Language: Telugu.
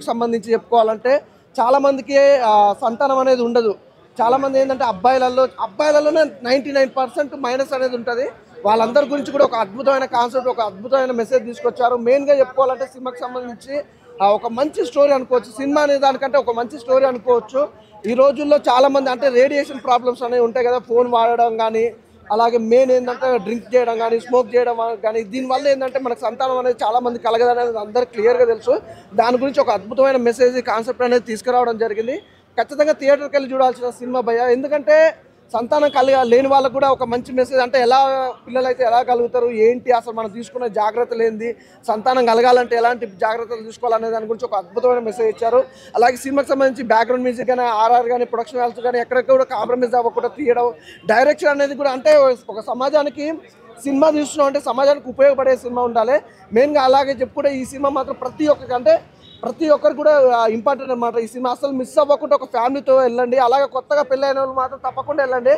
సంబంధించి చెప్పుకోవాలంటే చాలా మందికి సంతానం అనేది ఉండదు. చాలా మంది ఏంటంటే అబ్బాయిలలోనే 99% మైనస్ అనేది ఉంటుంది. వాళ్ళందరి గురించి కూడా ఒక అద్భుతమైన కాన్సెప్ట్, ఒక అద్భుతమైన మెసేజ్ తీసుకొచ్చారు. మెయిన్గా చెప్పుకోవాలంటే సినిమాకి సంబంధించి ఒక మంచి స్టోరీ అనుకోవచ్చు. సినిమా అనే దానికంటే ఒక మంచి స్టోరీ అనుకోవచ్చు. ఈ రోజుల్లో చాలామంది అంటే రేడియేషన్ ప్రాబ్లమ్స్ అనేవి ఉంటాయి కదా, ఫోన్ వాడడం కానీ, అలాగే మెయిన్ ఏంటంటే డ్రింక్ చేయడం కానీ, స్మోక్ చేయడం కానీ, దీనివల్ల ఏంటంటే మనకు సంతానం అనేది చాలా మంది కలగదనేది అందరికీ క్లియర్గా తెలుసు. దాని గురించి ఒక అద్భుతమైన మెసేజ్ కాన్సెప్ట్ అనేది తీసుకురావడం జరిగింది. ఖచ్చితంగా థియేటర్కి వెళ్ళి చూడాల్సిన సినిమా భయ్య. ఎందుకంటే సంతానం లేని వాళ్ళకు కూడా ఒక మంచి మెసేజ్, అంటే ఎలా పిల్లలైతే ఎలా కలుగుతారు, ఏంటి అసలు మనం తీసుకునే జాగ్రత్తలు ఏంది, సంతానం కలగాలంటే ఎలాంటి జాగ్రత్తలు తీసుకోవాలనే దాని గురించి ఒక అద్భుతమైన మెసేజ్ ఇచ్చారు. అలాగే సినిమాకి సంబంధించి బ్యాక్గ్రౌండ్ మ్యూజిక్ కానీ, ఆర్ఆర్ కానీ, ప్రొడక్షన్ వాల్స్ కానీ ఎక్కడెక్కడ కూడా కాంప్రమైజ్ అవ్వకుండా తీయడం, డైరెక్షన్ అనేది కూడా అంటే ఒక సమాజానికి సినిమా తీస్తున్నాం అంటే సమాజానికి ఉపయోగపడే సినిమా ఉండాలి మెయిన్గా. అలాగే చెప్పుకుంటే ఈ సినిమా మాత్రం ప్రతి ఒక్కరు కూడా ఇంపార్టెంట్ అనమాట. ఈ సినిమా అసలు మిస్ అవ్వకుండా ఒక ఫ్యామిలీతో వెళ్ళండి. అలాగే కొత్తగా పెళ్ళైన వాళ్ళు మాత్రం తప్పకుండా వెళ్ళండి.